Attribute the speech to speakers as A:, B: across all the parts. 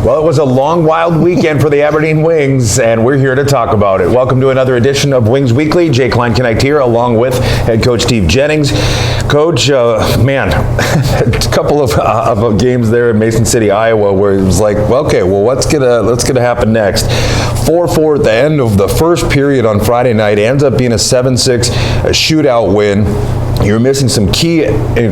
A: Well, it was a long, wild weekend for the Aberdeen Wings, and we're here to talk about it. Welcome to another edition of Wings Weekly. Jay Klein-Connect here, along with head coach Steve Jennings. Coach, man, a couple of games there in Mason City, Iowa, where it was like, okay, well, what's gonna happen next? 4-4 at the end of the first period on Friday night. Ends up being a 7-6 shootout win. You're missing some key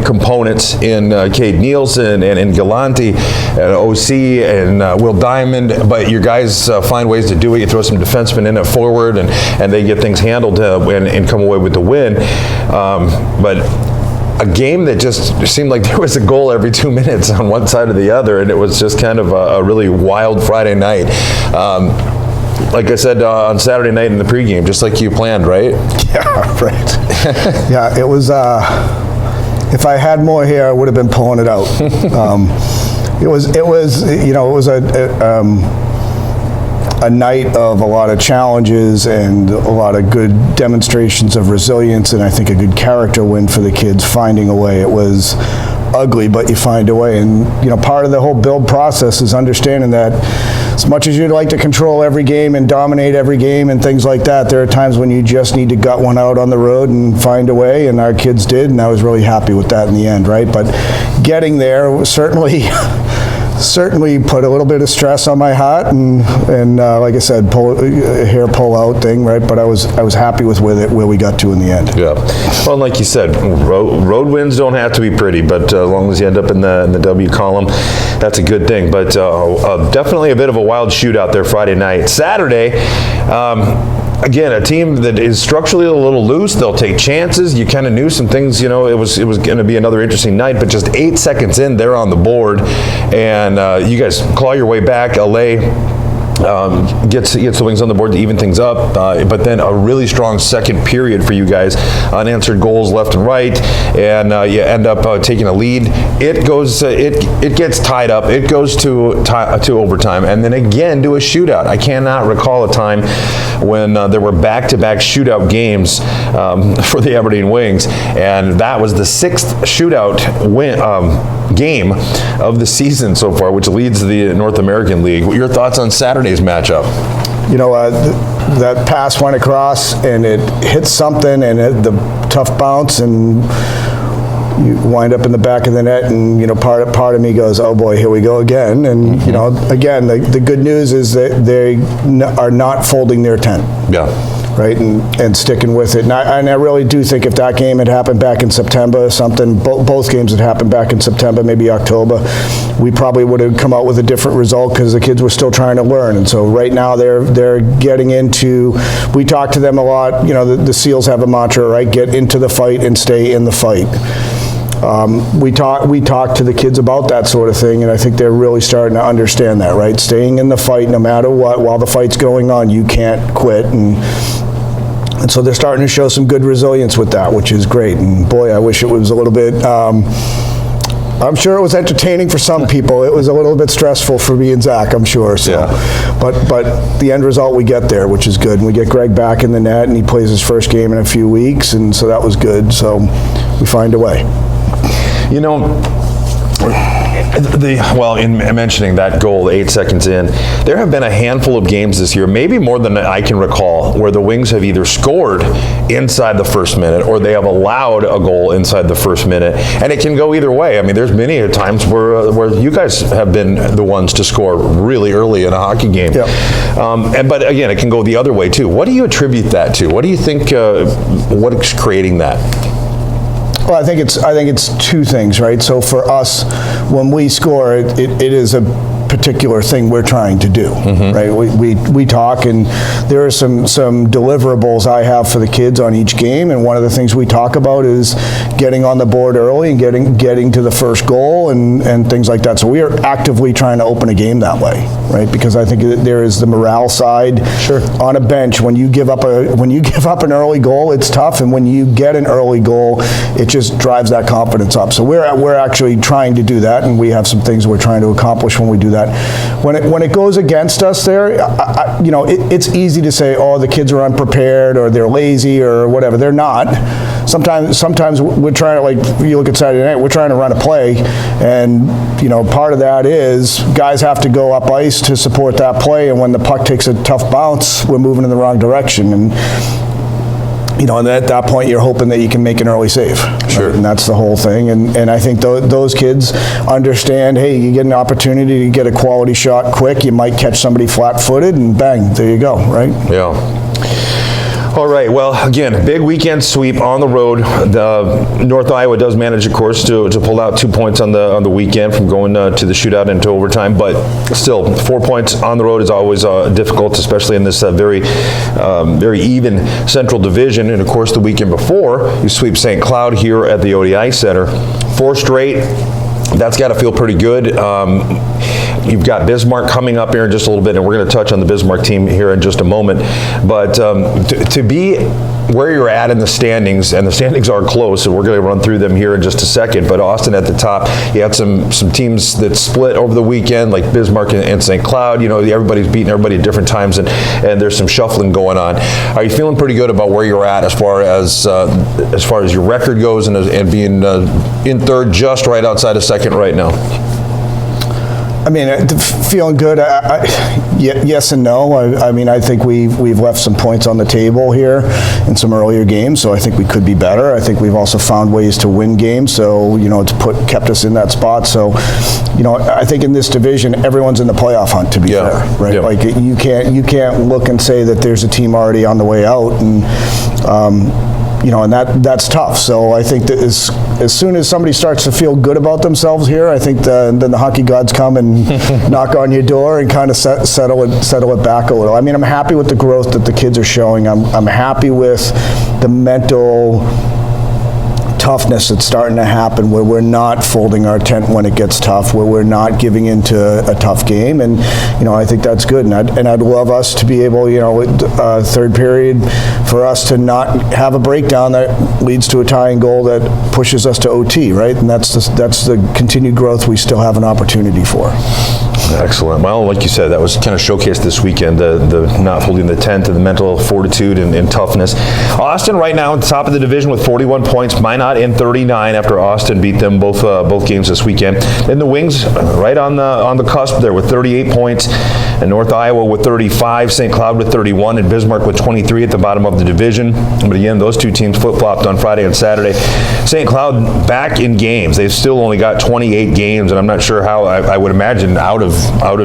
A: components in Cade Nielsen and in Galante and OC and Will Diamond, but your guys find ways to do it. You throw some defensemen in at forward, and they get things handled and come away with the win. But a game that just seemed like there was a goal every 2 minutes on one side or the other, and it was just kind of a really wild Friday night. Like I said on Saturday night in the pregame, just like you planned, right?
B: Yeah, right. Yeah, it was, if I had more hair, I would have been pulling it out. It was a night of a lot of challenges and a lot of good demonstrations of resilience, and I think a good character win for the kids, finding a way. It was ugly, but you find a way. And part of the whole build process is understanding that as much as you'd like to control every game and dominate every game and things like that, there are times when you just need to gut one out on the road and find a way, and our kids did, and I was really happy with that in the end, right? But getting there was certainly put a little bit of stress on my heart, and like I said, hair pull out thing, right? But I was happy with where we got to in the end.
A: Yeah. Well, like you said, road wins don't have to be pretty, but as long as you end up in the W column, that's a good thing. But definitely a bit of a wild shootout there Friday night. Saturday, again, a team that is structurally a little loose. They'll take chances. You kind of knew some things. It was going to be another interesting night. But just 8 seconds in, they're on the board, and you guys claw your way back. LA gets the Wings on the board to even things up, but then a really strong second period for you guys. Unanswered goals left and right, and you end up taking a lead. It goes, it gets tied up. It goes to overtime, and then again to a shootout. I cannot recall a time when there were back-to-back shootout games for the Aberdeen Wings, and that was the sixth shootout game of the season so far, which leads the North American League. Your thoughts on Saturday's matchup? That
B: pass went across and it hit something, and the tough bounce, and you wind up in the back of the net, and part of me goes, oh boy, here we go again. And again, the good news is that they are not folding their tent.
A: Yeah.
B: Right, and sticking with it. And I really do think if that game had happened back in September, both games had happened back in September, maybe October, we probably would have come out with a different result because the kids were still trying to learn. And so right now they're getting into, we talk to them a lot, the SEALs have a mantra, right? Get into the fight and stay in the fight. We talk to the kids about that sort of thing, and I think they're really starting to understand that, right? Staying in the fight no matter what, while the fight's going on, you can't quit, and so they're starting to show some good resilience with that, which is great. And boy, I wish it was a little bit, I'm sure it was entertaining for some people. It was a little bit stressful for me and Zach, I'm sure. So, yeah. But the end result, we get there, which is good. And we get Greg back in the net, and he plays his first game in a few weeks, and so that was good. So we find a way.
A: In mentioning that goal 8 seconds in, there have been a handful of games this year, maybe more than I can recall, where the Wings have either scored inside the first minute or they have allowed a goal inside the first minute, and it can go either way. I mean, there's many times where you guys have been the ones to score really early in a hockey game. Yep. But again, it can go the other way too. What do you attribute that to? What do you think? What's creating that?
B: Well, I think it's two things, right? So for us, when we score, it is a particular thing we're trying to do, right? We talk, and there are some deliverables I have for the kids on each game, and one of the things we talk about is getting on the board early and getting to the first goal and things like that. So we are actively trying to open a game that way, right? Because I think there is the morale side. Sure. On a bench, when you give up an early goal, it's tough, and when you get an early goal, it just drives that confidence up. So we're actually trying to do that, and we have some things we're trying to accomplish when we do that. when it goes against us there, it's easy to say, oh, the kids are unprepared or they're lazy or whatever. They're not. Sometimes we're trying to, like, you look at Saturday night, we're trying to run a play, and part of that is guys have to go up ice to support that play, and when the puck takes a tough bounce, we're moving in the wrong direction, and at that point, you're hoping that you can make an early save.
A: Sure.
B: Right? And that's the whole thing. And I think those kids understand, hey, you get an opportunity to get a quality shot quick, you might catch somebody flat-footed, and bang, there you go, right?
A: Yeah. All right, well, again, big weekend sweep on the road. North Iowa does manage, of course, to pull out 2 points on the weekend from going to the shootout into overtime, but still, 4 points on the road is always difficult, especially in this very even Central Division. And, of course, the weekend before, you sweep St. Cloud here at the ODI Center. 4 straight. That's got to feel pretty good. You've got Bismarck coming up here in just a little bit, and we're going to touch on the Bismarck team here in just a moment. But to be where you're at in the standings, and the standings are close, and we're going to run through them here in just a second, but Austin at the top, you had some teams that split over the weekend, like Bismarck and St. Cloud. Everybody's beating everybody at different times, and there's some shuffling going on. Are you feeling pretty good about where you're at as far as your record goes, and being in third, just right outside of second right now?
B: I mean, feeling good, yes and no. I think we've left some points on the table here in some earlier games, so I think we could be better. I think we've also found ways to win games, so, it's kept us in that spot. So, I think in this division, everyone's in the playoff hunt, to be fair, right? Yeah. Like, you can't look and say that there's a team already on the way out, and and that's tough. So I think that as soon as somebody starts to feel good about themselves here, I think then the hockey gods come and knock on your door and kind of settle it back a little. I mean, I'm happy with the growth that the kids are showing. I'm happy with the mental toughness that's starting to happen, where we're not folding our tent when it gets tough, where we're not giving into a tough game, and I think that's good. And I'd love us to be able, third period, for us to not have a breakdown that leads to a tying goal that pushes us to OT, right? And that's the continued growth we still have an opportunity for.
A: Excellent. Well, like you said, that was kind of showcased this weekend, the not holding the tent and the mental fortitude and toughness. Austin right now at the top of the division with 41 points. Minot in 39 after Austin beat them both games this weekend. Then the Wings right on the cusp there with 38 points, and North Iowa with 35, St. Cloud with 31, and Bismarck with 23 at the bottom of the division. But again, those two teams flip-flopped on Friday and Saturday. St. Cloud back in games. They've still only got 28 games, and I'm not sure how. I would imagine out of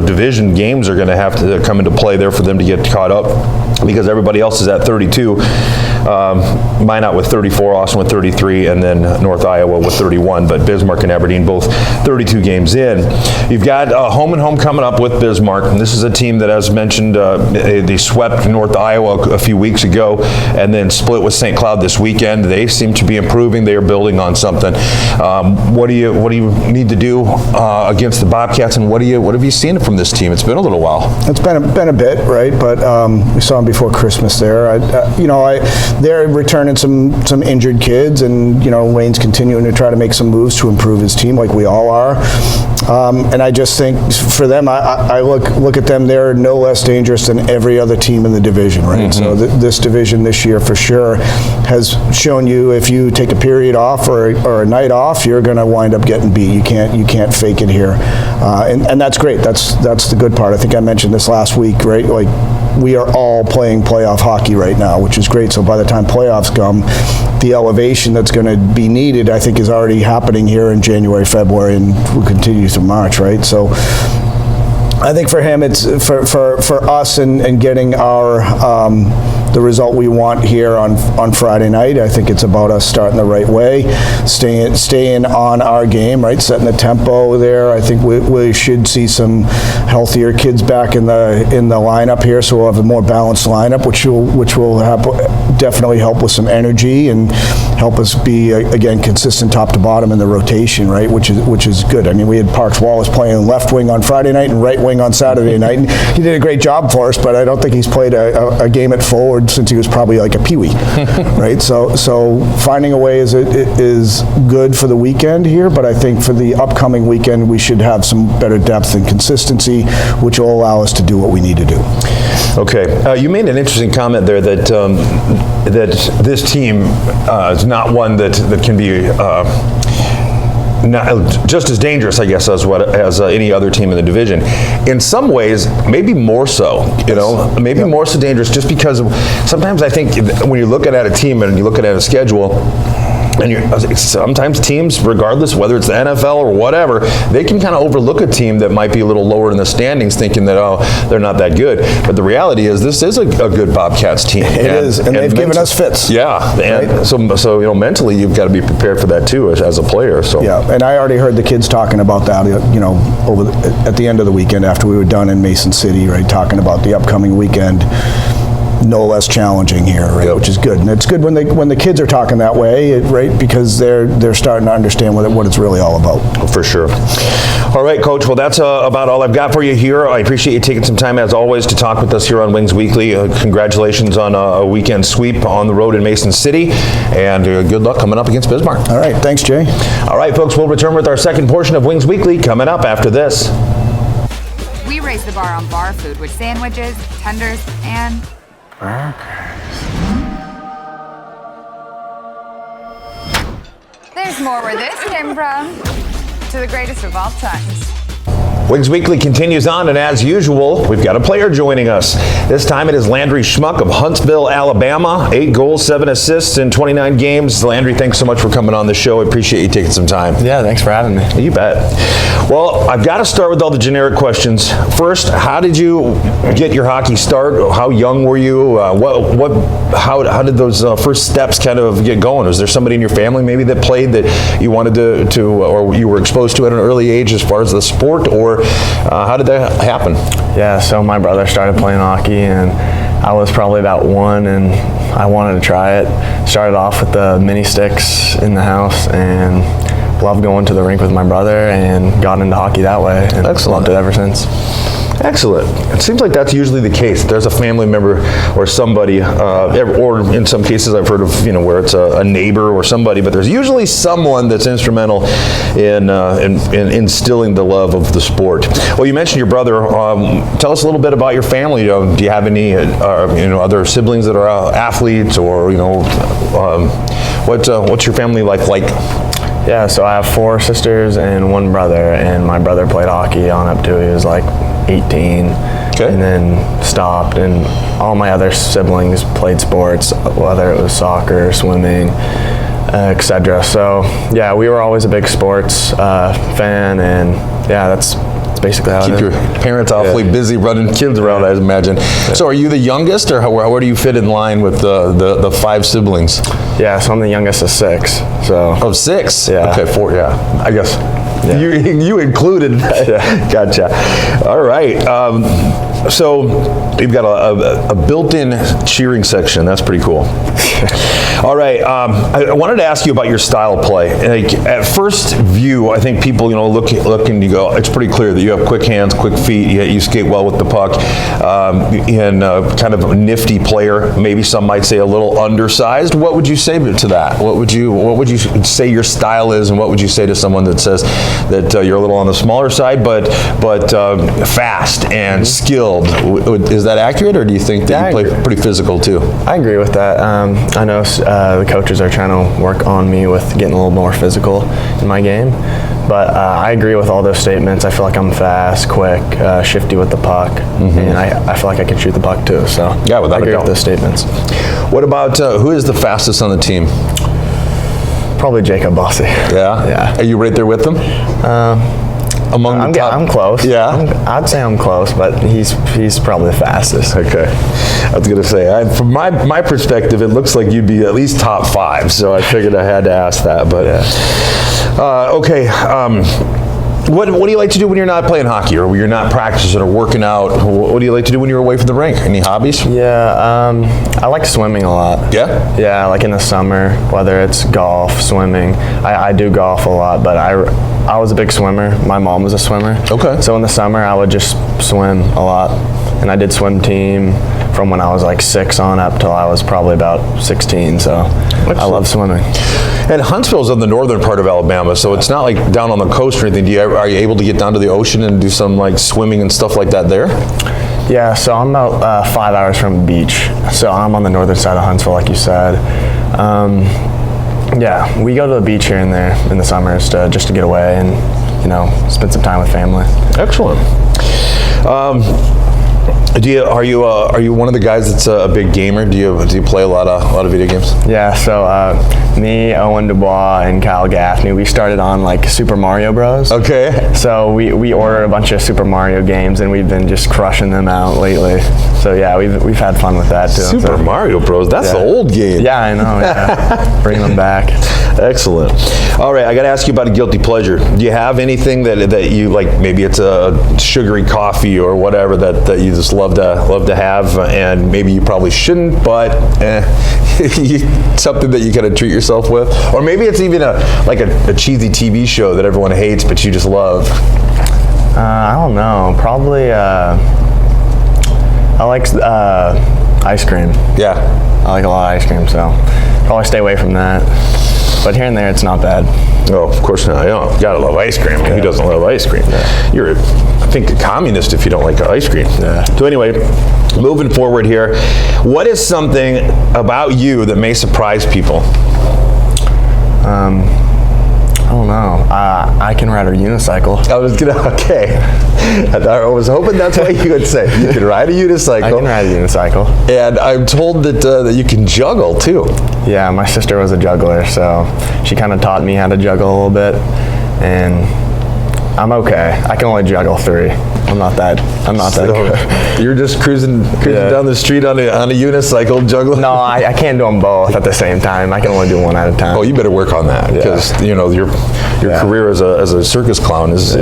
A: division games are going to have to come into play there for them to get caught up, because everybody else is at 32. Minot with 34, Austin with 33, and then North Iowa with 31. But Bismarck and Aberdeen both 32 games in. You've got home and home coming up with Bismarck, and this is a team that, as mentioned, they swept North Iowa a few weeks ago, and then split with St. Cloud this weekend. They seem to be improving. They are building on something. What do you need to do against the Bobcats, and what have you seen from this team? It's been a little while.
B: It's been a bit, right? But we saw them before Christmas there. They're returning some injured kids, and Wayne's continuing to try to make some moves to improve his team, like we all are. And I just think for them, I look at them, they're no less dangerous than every other team in the division, right? Mm-hmm. So this division this year for sure has shown you, if you take a period off or a night off, you're going to wind up getting beat. You can't fake it here, and that's great. That's the good part. I think I mentioned this last week, right? Like, we are all playing playoff hockey right now, which is great. So by the time playoffs come, the elevation that's going to be needed, I think, is already happening here in January, February, and will continue through March, right? So I think for him, it's for us and getting our the result we want here on Friday night. I think it's about us starting the right way, staying on our game, right, setting the tempo there. I think we should see some healthier kids back in the lineup here, so we'll have a more balanced lineup, which will definitely help with some energy and help us be, again, consistent top to bottom in the rotation, right, which is good. I mean, we had Parks Wallace playing left wing on Friday night and right wing on Saturday night, and he did a great job for us, but I don't think he's played a game at forward since he was probably like a peewee, right? So finding a way is good for the weekend here, but I think for the upcoming weekend we should have some better depth and consistency, which will allow us to do what we need to do.
A: Okay, you made an interesting comment there that that this team is not one that can be not just as dangerous, I guess, as any other team in the division. In some ways, maybe more so. Maybe more so dangerous, just because sometimes I think when you're looking at a team and you're looking at a schedule, and sometimes teams, regardless whether it's the NFL or whatever, they can kind of overlook a team that might be a little lower in the standings, thinking that, oh, they're not that good. But the reality is, this is a good Bobcats team.
B: It is, and they've given us fits.
A: Yeah, and
B: right?
A: so mentally, you've got to be prepared for that too as a player. So
B: yeah, and I already heard the kids talking about that. At the end of the weekend after we were done in Mason City, right, talking about the upcoming weekend. No less challenging here, right? Yep. Which is good, and it's good when the kids are talking that way, right? Because they're starting to understand what it's really all about.
A: For sure. All right, Coach. Well, that's about all I've got for you here. I appreciate you taking some time, as always, to talk with us here on Wings Weekly. Congratulations on a weekend sweep on the road in Mason City, and good luck coming up against Bismarck.
B: All right, thanks, Jay.
A: All right, folks. We'll return with our second portion of Wings Weekly coming up after this.
C: We raise the bar on bar food with sandwiches, tenders, and there's more where this came from. To the greatest of all times.
A: Wings Weekly continues on, and as usual, we've got a player joining us. This time it is Landry Schmuck of Huntsville, Alabama. 8 goals, 7 assists in 29 games. Landry, thanks so much for coming on the show. I appreciate you taking some time.
D: Yeah, thanks for having me.
A: You bet. Well, I've got to start with all the generic questions. First, how did you get your hockey start? How young were you? How did those first steps kind of get going? Was there somebody in your family maybe that played that you wanted to or you were exposed to at an early age as far as the sport, or how did that happen?
D: Yeah, so my brother started playing hockey, and I was probably about 1, and I wanted to try it. Started off with the mini sticks in the house, and loved going to the rink with my brother, and got into hockey that way, and loved it ever since.
A: Excellent. It seems like that's usually the case. There's a family member or somebody, or in some cases I've heard of, where it's a neighbor or somebody, but there's usually someone that's instrumental in instilling the love of the sport. Well, you mentioned your brother. Tell us a little bit about your family. Do you have any, other siblings that are athletes, or what's your family like?
D: Yeah, so I have 4 sisters and 1 brother, and my brother played hockey on up to he was like 18, and then stopped, and all my other siblings played sports, whether it was soccer, swimming, etc. So yeah, we were always a big sports fan, and yeah, that's basically how
A: Keep your parents awfully busy running kids around, I imagine. Yeah. So are you the youngest, or where do you fit in line with the 5 siblings?
D: Yeah, so I'm the youngest of 6. So.
A: Oh, 6?
D: Yeah.
A: Okay, 4, yeah. I guess you included.
D: Yeah.
A: Gotcha. All right. So you've got a built-in cheering section. That's pretty cool. All right. I wanted to ask you about your style of play. Like, at first view, I think people, look and you go, it's pretty clear that you have quick hands, quick feet. You skate well with the puck, and kind of a nifty player. Maybe some might say a little undersized. What would you say to that? What would you say your style is, and what would you say to someone that says that you're a little on the smaller side, but fast and skilled? Is that accurate, or do you think that you play pretty physical too?
D: I agree with that. I know the coaches are trying to work on me with getting a little more physical in my game, but I agree with all those statements. I feel like I'm fast, quick, shifty with the puck, and I feel like I can shoot the puck too. So
A: yeah, without
D: I agree
A: a doubt
D: with those statements.
A: What about who is the fastest on the team?
D: Probably Jacob Bossy.
A: Yeah?
D: Yeah.
A: Are you right there with them? Among the top?
D: I'm close.
A: Yeah?
D: I'd say I'm close, but he's probably the fastest.
A: Okay. I was going to say, from my perspective, it looks like you'd be at least top 5, so I figured I had to ask that. But okay. What do you like to do when you're not playing hockey or when you're not practicing or working out? What do you like to do when you're away from the rink? Any hobbies?
D: Yeah, I like swimming a lot.
A: Yeah?
D: Yeah, like in the summer, whether it's golf, swimming. I do golf a lot, but I was a big swimmer. My mom was a swimmer.
A: Okay.
D: So in the summer, I would just swim a lot. And I did swim team from when I was like 6 on up till I was probably about 16. So I love swimming.
A: And Huntsville's in the northern part of Alabama, so it's not like down on the coast or anything. Are you able to get down to the ocean and do some like swimming and stuff like that there?
D: Yeah, so I'm about 5 hours from the beach. So I'm on the northern side of Huntsville, like you said. Yeah, we go to the beach here and there in the summers just to get away and, you know, spend some time with family.
A: Excellent. Are you one of the guys that's a big gamer? Do you play a lot of video games?
D: Yeah, so me, Owen Dubois, and Kyle Gaffney, we started on like Super Mario Bros.
A: Okay.
D: So we ordered a bunch of Super Mario games and we've been just crushing them out lately. So yeah, we've had fun with that too.
A: Super Mario Bros. That's the old game.
D: Yeah, I know. Yeah. Bring them back.
A: Excellent. All right, I got to ask you about a guilty pleasure. Do you have anything that you like? Maybe it's a sugary coffee or whatever that you just love to have, and maybe you probably shouldn't, but something that you kind of treat yourself with, or maybe it's even a cheesy TV show that everyone hates but you just love.
D: I don't know. Probably. I like ice cream.
A: Yeah.
D: I like a lot of ice cream, so probably stay away from that. But here and there, it's not bad.
A: Oh, of course not. You gotta love ice cream. I mean, who doesn't love ice cream? Yeah. You're, I think, a communist if you don't like ice cream.
D: Yeah.
A: So anyway, moving forward here, what is something about you that may surprise people?
D: I don't know. I can ride a unicycle.
A: Okay. I was hoping that's what you would say. You can ride a unicycle.
D: I can ride a unicycle.
A: And I'm told that you can juggle too.
D: Yeah, my sister was a juggler, so she kind of taught me how to juggle a little bit, and I'm okay. I can only juggle 3. I'm not that good.
A: You're just cruising down the street on a unicycle juggling?
D: No, I can't do them both at the same time. I can only do one at a time.
A: Oh, you better work on that because your career as a circus clown is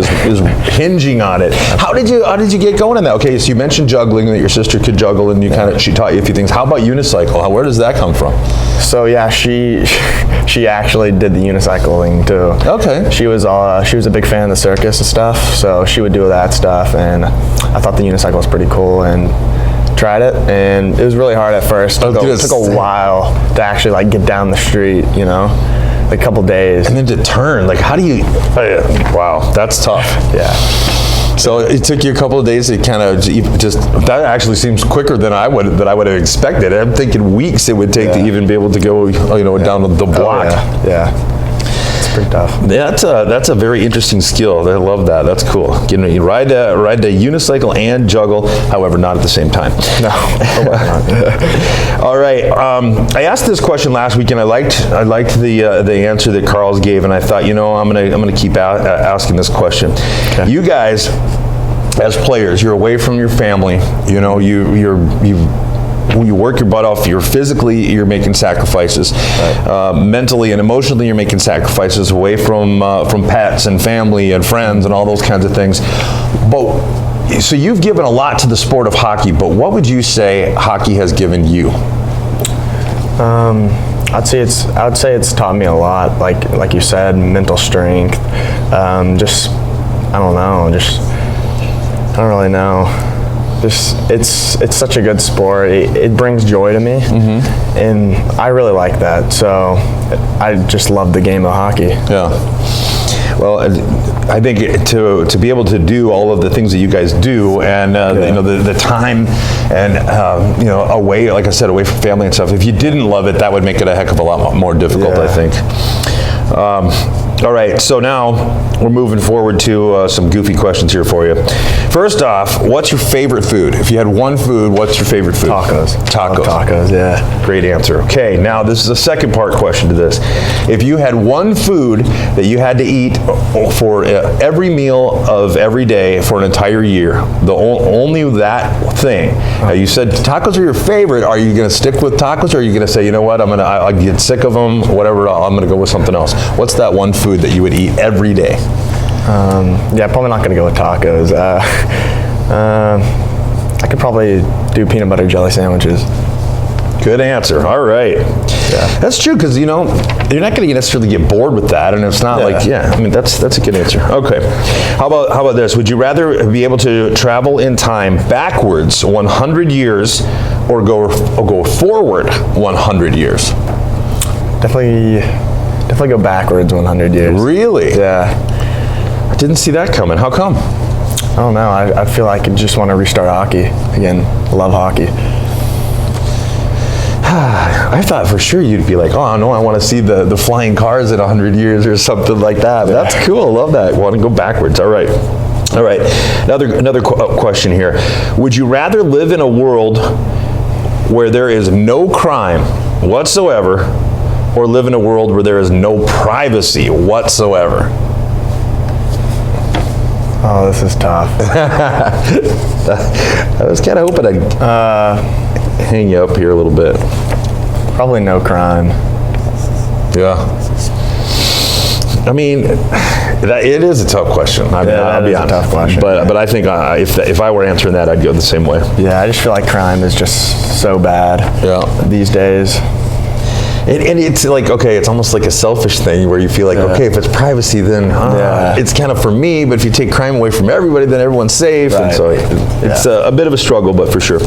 A: hinging on it. How did you get going in that? Okay, so you mentioned juggling, that your sister could juggle, and she taught you a few things. How about unicycle? Where does that come from?
D: So yeah, she actually did the unicycling too.
A: Okay.
D: She was a big fan of the circus and stuff, so she would do that stuff, and I thought the unicycle was pretty cool and tried it, and it was really hard at first. It took a while to actually like get down the street, you know, a couple days.
A: And then to turn, like how do you? Wow, that's tough.
D: Yeah.
A: So it took you a couple of days to kind of just, that actually seems quicker than I would have expected. I'm thinking weeks it would take to even be able to go, down the block.
D: Oh, yeah. It's pretty tough.
A: Yeah, that's a very interesting skill. I love that. That's cool. You ride a unicycle and juggle, however, not at the same time.
D: No.
A: All right. I asked this question last week, and I liked the answer that Carl's gave, and I thought, I'm gonna keep asking this question. Okay. You guys, as players, you're away from your family. You work your butt off. You're making sacrifices. Right. Mentally and emotionally, you're making sacrifices away from pets and family and friends and all those kinds of things. So you've given a lot to the sport of hockey, but what would you say hockey has given you?
D: I would say it's taught me a lot. Like you said, mental strength. I don't really know. It's such a good sport. It brings joy to me, and I really like that. So I just love the game of hockey.
A: Yeah. Well, I think to be able to do all of the things that you guys do, and the time, and away, like I said, away from family and stuff. If you didn't love it, that would make it a heck of a lot more difficult, I think. All right, so now we're moving forward to some goofy questions here for you. First off, what's your favorite food? If you had one food, what's your favorite food?
D: Tacos.
A: Tacos.
D: Tacos, yeah.
A: Great answer. Okay, now this is a second part question to this. If you had one food that you had to eat for every meal of every day for an entire year, only that thing. Now you said tacos are your favorite. Are you going to stick with tacos, or are you going to say, you know what, I get sick of them, whatever, I'm going to go with something else? What's that one food that you would eat every day?
D: Yeah, probably not going to go with tacos. I could probably do peanut butter jelly sandwiches.
A: Good answer. All right.
D: Yeah.
A: That's true because, you're not going to necessarily get bored with that, and it's not that's a good answer. Okay. How about this? Would you rather be able to travel in time backwards 100 years or go forward 100 years?
D: Definitely go backwards 100 years.
A: Really?
D: Yeah.
A: I didn't see that coming. How come?
D: I don't know. I feel like I just want to restart hockey again. Love hockey.
A: I thought for sure you'd be like, oh no, I want to see the flying cars in 100 years or something like that. That's cool. Love that. Want to go backwards. All right. Another question here. Would you rather live in a world where there is no crime whatsoever, or live in a world where there is no privacy whatsoever?
D: Oh, this is tough.
A: I was kind of hoping I'd hang you up here a little bit.
D: Probably no crime.
A: Yeah. I mean, it is a tough question. I'll be honest.
D: A tough question.
A: But I think if I were answering that, I'd go the same way.
D: Yeah, I just feel like crime is just so bad these days.
A: And it's like, okay, it's almost like a selfish thing where you feel like, okay, if it's privacy, then it's kind of for me, but if you take crime away from everybody, then everyone's safe.
D: Right.
A: And so it's a bit of a struggle, but for sure.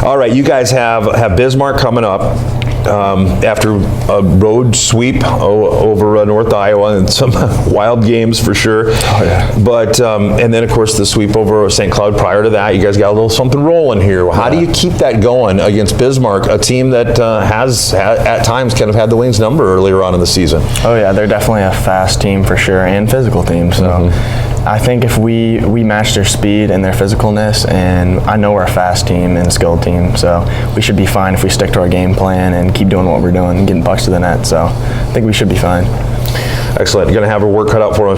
A: All right, you guys have Bismarck coming up. After a road sweep over North Iowa and some wild games for sure.
D: Oh, yeah.
A: But, and then of course the sweep over St. Cloud prior to that. You guys got a little something rolling here. How do you keep that going against Bismarck, a team that has at times kind of had the Wings number earlier on in the season?
D: Oh yeah, they're definitely a fast team for sure, and physical team. So I think if we match their speed and their physicalness, and I know we're a fast team and a skilled team, so we should be fine if we stick to our game plan and keep doing what we're doing and getting pucks to the net. So I think we should be fine.
A: Excellent. You're going to have our work cut out for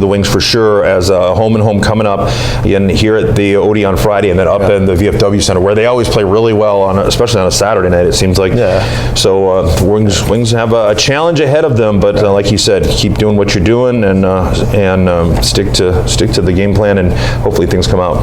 A: the Wings for sure, as home and home coming up again here at the OD on Friday, and then up in the VFW Center, where they always play really well especially on a Saturday night. It seems like. Yeah. So Wings have a challenge ahead of them, but like you said, keep doing what you're doing and stick to the game plan, and hopefully things come out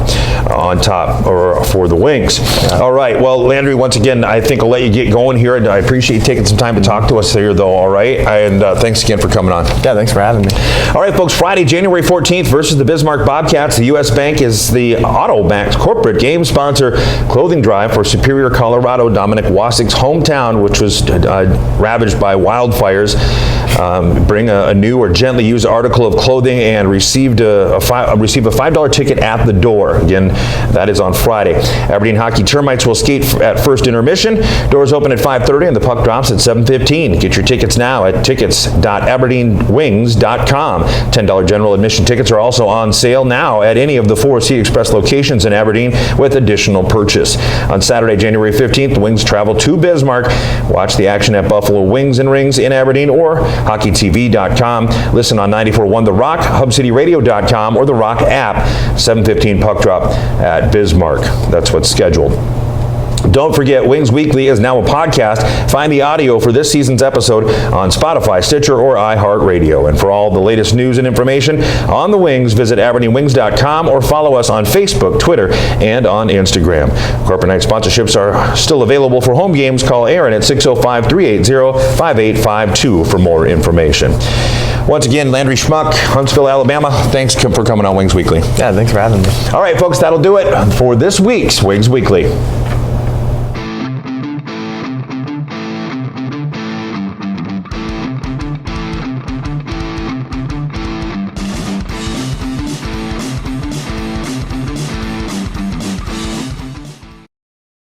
A: on top or for the Wings. Yeah. All right. Well, Landry, once again, I think I'll let you get going here, and I appreciate you taking some time to talk to us here, though. All right, and thanks again for coming on.
D: Yeah, thanks for having me.
A: All right, folks, Friday, January 14th versus the Bismarck Bobcats. The U.S. Bank is the Autobank's corporate game sponsor. Clothing drive for Superior, Colorado, Dominic Wasik's hometown, which was ravaged by wildfires. Bring a new or gently used article of clothing and receive a $5 ticket at the door. Again, that is on Friday. Aberdeen Hockey Termites will skate at first intermission. Doors open at 5:30 and the puck drops at 7:15. Get your tickets now at tickets.aberdeenwings.com. $10 general admission tickets are also on sale now at any of the 4 Sea Express locations in Aberdeen with additional purchase. On Saturday, January 15th, the Wings travel to Bismarck. Watch the action at Buffalo Wings and Rings in Aberdeen or HockeyTV.com. Listen on 94.1 The Rock, HubCityRadio.com, or The Rock app. 7:15 puck drop at Bismarck. That's what's scheduled. Don't forget, Wings Weekly is now a podcast. Find the audio for this season's episode on Spotify, Stitcher, or iHeartRadio. And for all the latest news and information on the Wings, visit AberdeenWings.com or follow us on Facebook, Twitter, and on Instagram. Corporate night sponsorships are still available for home games. Call Aaron at 605-380-5852 for more information. Once again, Landry Schmuck, Huntsville, Alabama. Thanks for coming on Wings Weekly.
D: Yeah, thanks for having me.
A: All right, folks, that'll do it for this week's Wings Weekly.